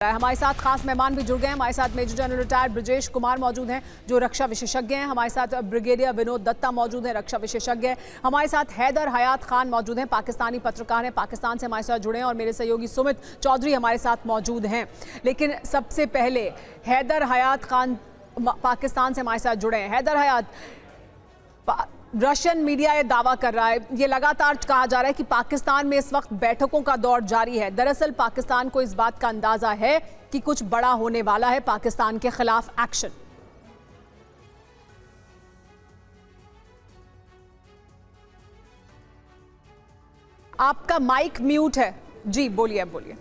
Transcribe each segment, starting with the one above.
हमारे साथ खास मेहमान भी जुड़ गए हैं। हमारे साथ major general retired Brajesh Kumar मौजूद हैं जो रक्षा विशेषज्ञ हैं। हमारे साथ ब्रिगेडियर विनोद दत्ता मौजूद हैं, रक्षा विशेषज्ञ हैं। हमारे साथ हैदर हयात खान मौजूद हैं, पाकिस्तानी पत्रकार हैं, पाकिस्तान से हमारे साथ जुड़े हैं। और मेरे सहयोगी सुमित चौधरी हमारे साथ मौजूद हैं। लेकिन सबसे पहले हैदर हयात खान पाकिस्तान से हमारे साथ जुड़े हैं। हैदर हयात, रशियन मीडिया ये दावा कर रहा है, ये लगातार कहा जा रहा है कि पाकिस्तान में इस वक्त बैठकों का दौर जारी है। दरअसल पाकिस्तान को इस बात का अंदाजा है कि कुछ बड़ा होने वाला है पाकिस्तान के खिलाफ एक्शन। आपका माइक म्यूट है जी, बोलिए बोलिए।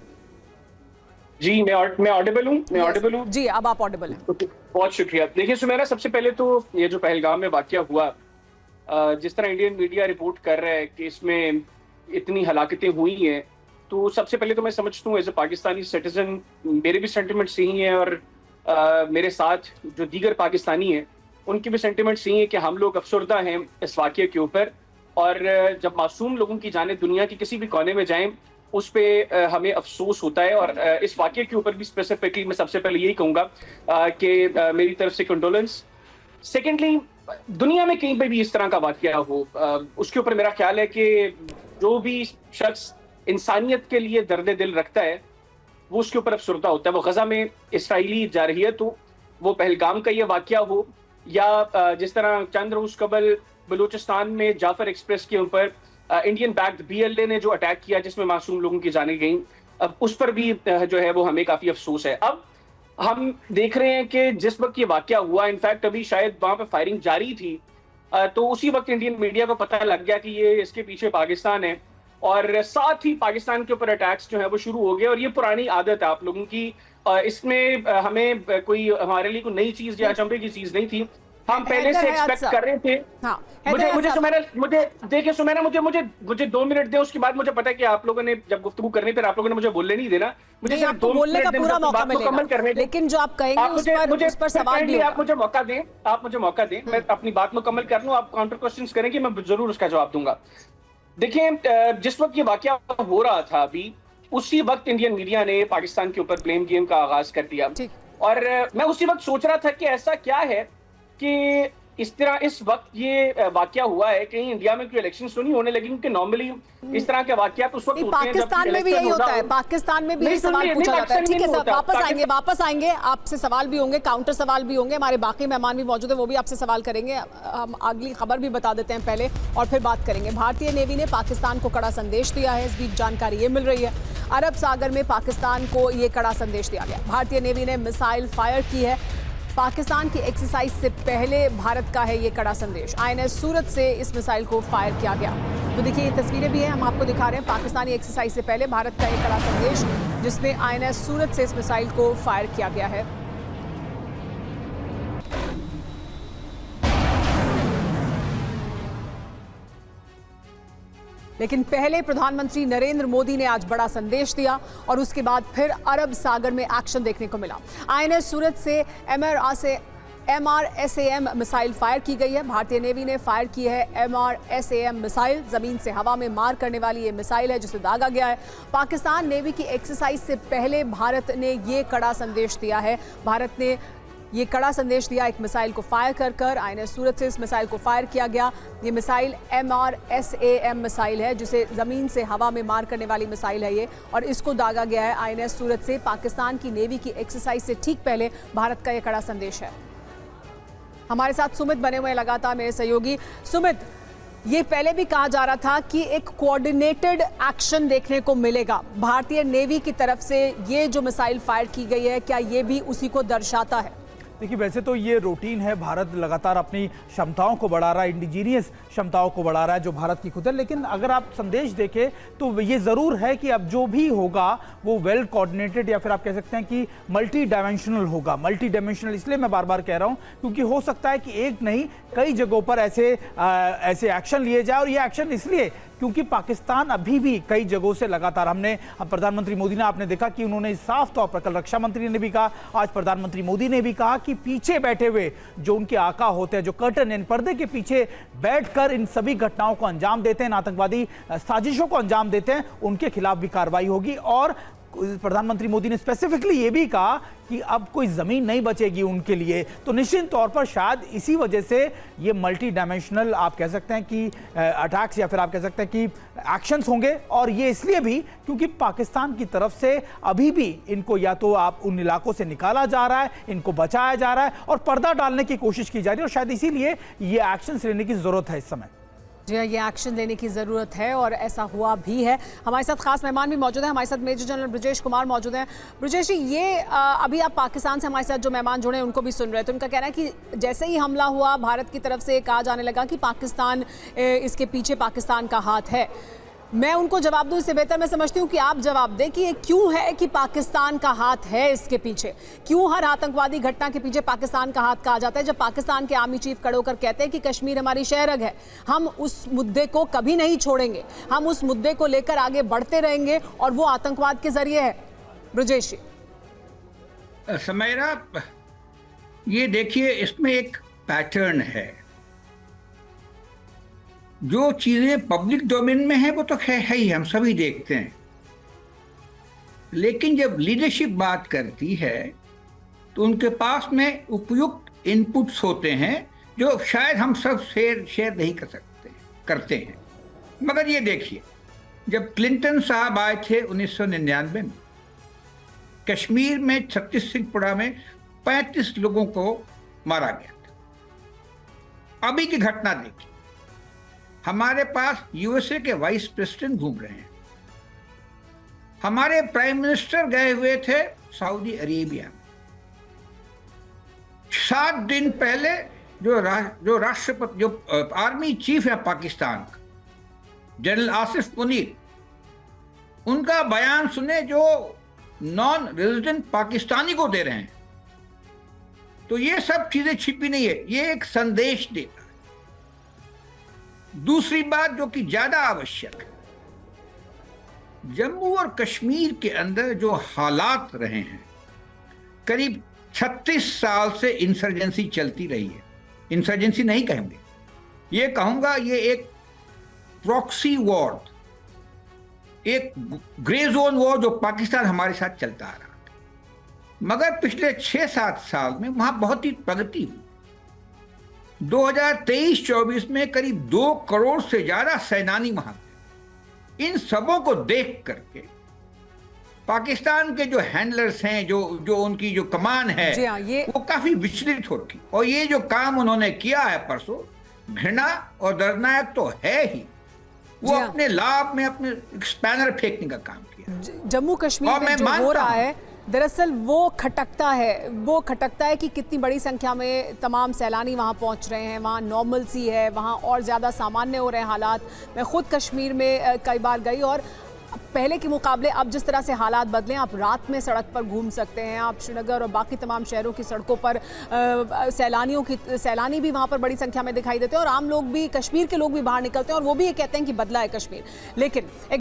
जी मैं ऑडिबल हूँ। मैं ऑडिबल हूँ जी, अब आप ऑडिबल हैं। बहुत शुक्रिया। देखिए सुमेरा, सबसे पहले तो ये जो पहलगाम में वाकया हुआ, जिस तरह इंडियन मीडिया रिपोर्ट कर रहा है कि इसमें इतनी हलाकतें हुई हैं, तो सबसे पहले तो मैं समझता हूँ एज ए पाकिस्तानी सिटीजन मेरे भी सेंटिमेंट्स यही हैं और मेरे साथ जो दीगर पाकिस्तानी हैं उनके भी सेंटिमेंट्स यही हैं कि हम लोग अफसरदा हैं इस वाकये के ऊपर। और जब मासूम लोगों की जाने दुनिया के किसी भी कोने में जाएं उस पर हमें अफसोस होता है। और इस वाकये के ऊपर भी स्पेसिफिकली मैं सबसे पहले यही कहूँगा कि मेरी तरफ से कंडोलेंस। सेकेंडली, दुनिया में कहीं पे भी इस तरह का वाकया हो, उसके ऊपर मेरा ख्याल है कि जो भी शख्स इंसानियत के लिए दर्द दिल रखता है वो उसके ऊपर अफसरदा होता है। वो गजा में इसराइली जारहियत हो, वो पहलगाम का ये वाकया हो, या जिस तरह चंद रोज कबल बलूचिस्तान में जाफर एक्सप्रेस के ऊपर इंडियन बैक्ड BLA ने जो अटैक किया जिसमें मासूम लोगों की जाने गई, अब उस पर भी जो है वो हमें काफी अफसोस है। अब हम देख रहे हैं कि जिस वक्त ये वाकया हुआ, इनफैक्ट अभी शायद वहां पर फायरिंग जारी थी, तो उसी वक्त इंडियन मीडिया को पता लग गया कि ये इसके पीछे पाकिस्तान है और साथ ही पाकिस्तान के ऊपर अटैक्स जो है वो शुरू हो गए। और ये पुरानी आदत है आप लोगों की, इसमें हमें कोई हमारे लिए कोई नई चीज या अचंभे की चीज नहीं थी, हम पहले से एक्सपेक्ट कर रहे थे। हाँ, मुझे सुमेरा, देखिए सुमेरा, मुझे 2 मिनट दे, उसके बाद मुझे पता है कि आप लोगों ने जब गुफ्तगू करनी फिर आप लोगों ने मुझे बोलने नहीं देना। मुझे सिर्फ 2 बोलने का मिनट पूरा मौका मिलेगा, लेकिन जो आप कहेंगे उस पर सवाल भी होगा। आप मुझे मौका दें, मैं अपनी बात मुकम्मल कर लूं, आप काउंटर क्वेश्चंस करेंगे, मैं जरूर उसका जवाब दूंगा। देखिए, जिस वक्त ये वाकया हो रहा था अभी, उसी वक्त इंडियन मीडिया ने पाकिस्तान के ऊपर ब्लेम गेम का आगाज कर दिया। और मैं उसी वक्त सोच रहा था कि ऐसा क्या है कि इस तरह इस वक्त ये वाकया हुआ है, कहीं इंडिया में कोई इलेक्शन तो नहीं होने लगे, क्योंकि नॉर्मली इस तरह के वाकयात उस वक्त होते हैं पाकिस्तान में भी यही होता है। पाकिस्तान में भी ये सवाल पूछा जाता है। ठीक है सर, वापस आएंगे, आपसे सवाल भी होंगे, काउंटर सवाल भी होंगे। हमारे बाकी मेहमान भी मौजूद है, वो भी आपसे सवाल करेंगे। हम अगली खबर भी बता देते हैं पहले और फिर बात करेंगे। भारतीय नेवी ने पाकिस्तान को कड़ा संदेश दिया है। इस बीच जानकारी ये मिल रही है अरब सागर में पाकिस्तान को ये कड़ा संदेश दिया गया। भारतीय नेवी ने मिसाइल फायर की है। पाकिस्तान की एक्सरसाइज से पहले भारत का है ये कड़ा संदेश। INS सूरत से इस मिसाइल को फायर किया गया। तो देखिए ये तस्वीरें भी हैं, हम आपको दिखा रहे हैं। पाकिस्तानी एक्सरसाइज से पहले भारत का ये कड़ा संदेश जिसमें INS सूरत से इस मिसाइल को फायर किया गया है। लेकिन पहले प्रधानमंत्री नरेंद्र मोदी ने आज बड़ा संदेश दिया और उसके बाद फिर अरब सागर में एक्शन देखने को मिला। INS सूरत से MRSAM मिसाइल फायर की गई है। भारतीय नेवी ने फायर की है MRSAM मिसाइल। जमीन से हवा में मार करने वाली ये मिसाइल है जिसे दागा गया है। पाकिस्तान नेवी की एक्सरसाइज से पहले भारत ने ये कड़ा संदेश दिया है। भारत ने ये कड़ा संदेश दिया एक मिसाइल को फायर कर INS सूरत से इस मिसाइल को फायर किया गया। ये मिसाइल MRSAM मिसाइल है जिसे ज़मीन से हवा में मार करने वाली मिसाइल है ये, और इसको दागा गया है INS सूरत से। पाकिस्तान की नेवी की एक्सरसाइज से ठीक पहले भारत का ये कड़ा संदेश है। हमारे साथ सुमित बने हुए लगातार, मेरे सहयोगी। सुमित, ये पहले भी कहा जा रहा था कि एक कोऑर्डिनेटेड एक्शन देखने को मिलेगा भारतीय नेवी की तरफ से। ये जो मिसाइल फायर की गई है, क्या ये भी उसी को दर्शाता है? देखिए, वैसे तो ये रूटीन है, भारत लगातार अपनी क्षमताओं को बढ़ा रहा है, इंडिजीनियस क्षमताओं को बढ़ा रहा है जो भारत की खुद है। लेकिन अगर आप संदेश देखें तो ये ज़रूर है कि अब जो भी होगा वो वेल कोऑर्डिनेटेड, या फिर आप कह सकते हैं कि मल्टी डायमेंशनल होगा। मल्टी डायमेंशनल इसलिए मैं बार बार कह रहा हूँ क्योंकि हो सकता है कि एक नहीं कई जगहों पर ऐसे एक्शन लिए जाए। और ये एक्शन इसलिए क्योंकि पाकिस्तान अभी भी कई जगहों से लगातार, हमने प्रधानमंत्री मोदी ने, आपने देखा कि उन्होंने साफ तौर पर, कल रक्षा मंत्री ने भी कहा, आज प्रधानमंत्री मोदी ने भी कहा कि पीछे बैठे हुए जो उनके आका होते हैं, जो कर्टन इन पर्दे के पीछे बैठकर इन सभी घटनाओं को अंजाम देते हैं, आतंकवादी साजिशों को अंजाम देते हैं, उनके खिलाफ भी कार्रवाई होगी। और प्रधानमंत्री मोदी ने स्पेसिफिकली ये भी कहा कि अब कोई ज़मीन नहीं बचेगी उनके लिए। तो निश्चित तौर पर शायद इसी वजह से ये मल्टी डायमेंशनल आप कह सकते हैं कि अटैक्स या फिर आप कह सकते हैं कि एक्शंस होंगे, और ये इसलिए भी क्योंकि पाकिस्तान की तरफ से अभी भी इनको या तो आप उन इलाकों से निकाला जा रहा है, इनको बचाया जा रहा है और पर्दा डालने की कोशिश की जा रही है, और शायद इसीलिए ये एक्शंस लेने की ज़रूरत है इस समय। जी हाँ, ये एक्शन लेने की ज़रूरत है और ऐसा हुआ भी है। हमारे साथ खास मेहमान भी मौजूद हैं, हमारे साथ मेजर जनरल ब्रजेश कुमार मौजूद हैं। ब्रजेश जी, ये अभी आप पाकिस्तान से हमारे साथ जो मेहमान जुड़े हैं उनको भी सुन रहे थे, उनका कहना है कि जैसे ही हमला हुआ भारत की तरफ से कहा जाने लगा कि पाकिस्तान इसके पीछे पाकिस्तान का हाथ है। मैं उनको जवाब दूं इससे बेहतर मैं समझती हूं कि आप जवाब दें कि ये क्यों है कि पाकिस्तान का हाथ है इसके पीछे, क्यों हर आतंकवादी घटना के पीछे पाकिस्तान का हाथ कहा जाता है। जब पाकिस्तान के आर्मी चीफ खड़े होकर कहते हैं कि कश्मीर हमारी शहरग है, हम उस मुद्दे को कभी नहीं छोड़ेंगे, हम उस मुद्दे को लेकर आगे बढ़ते रहेंगे और वो आतंकवाद के जरिए है। ब्रजेश जी। समयरा, ये देखिए, इसमें एक पैटर्न है। जो चीजें पब्लिक डोमेन में है वो तो है ही, हम सभी देखते हैं, लेकिन जब लीडरशिप बात करती है तो उनके पास में उपयुक्त इनपुट्स होते हैं जो शायद हम सब शेयर नहीं करते हैं। मगर ये देखिए, जब क्लिंटन साहब आए थे 1999 में, कश्मीर में छत्तीसगढ़ में 35 लोगों को मारा गया था। अभी की घटना देखिए, हमारे पास यूएसए के वाइस प्रेसिडेंट घूम रहे हैं, हमारे प्राइम मिनिस्टर गए हुए थे सऊदी अरेबिया में। 7 दिन पहले जो राष्ट्रपति, जो आर्मी चीफ है पाकिस्तान का, जनरल आसिफ मुनीर, उनका बयान सुने जो नॉन रेजिडेंट पाकिस्तानी को दे रहे हैं। तो ये सब चीजें छिपी नहीं है, ये एक संदेश देता है। दूसरी बात जो कि ज्यादा आवश्यक है, जम्मू और कश्मीर के अंदर जो हालात रहे हैं, करीब 36 साल से इंसर्जेंसी चलती रही है। इंसर्जेंसी नहीं कहेंगे, ये कहूंगा ये एक प्रॉक्सी वॉर, एक ग्रे जोन वॉर जो पाकिस्तान हमारे साथ चलता आ रहा था। मगर पिछले 6-7 साल में वहां बहुत ही प्रगति हुई। 2023-24 में करीब 2 करोड़ से ज्यादा सेनानी वहां थे। इन सबों को देख करके पाकिस्तान के जो हैंडलर्स हैं, जो उनकी जो कमान है, वो काफी विचलित हो रही। और ये जो काम उन्होंने किया है परसों, घृणा और दर्दनाक तो है ही, वो अपने लाभ में अपने स्पैनर फेंकने का काम किया। जम्मू कश्मीर में जो हो रहा है दरअसल वो खटकता है कि कितनी बड़ी संख्या में तमाम सैलानी वहाँ पहुँच रहे हैं, वहाँ नॉर्मल सी है, वहाँ और ज़्यादा सामान्य हो रहे हैं हालात। मैं खुद कश्मीर में कई बार गई और पहले के मुकाबले अब जिस तरह से हालात बदले, आप रात में सड़क पर घूम सकते हैं, आप श्रीनगर और बाकी तमाम शहरों की सड़कों पर सैलानी भी वहाँ पर बड़ी संख्या में दिखाई देते हैं और आम लोग भी, कश्मीर के लोग भी बाहर निकलते हैं और वो भी ये कहते हैं कि बदला है कश्मीर। लेकिन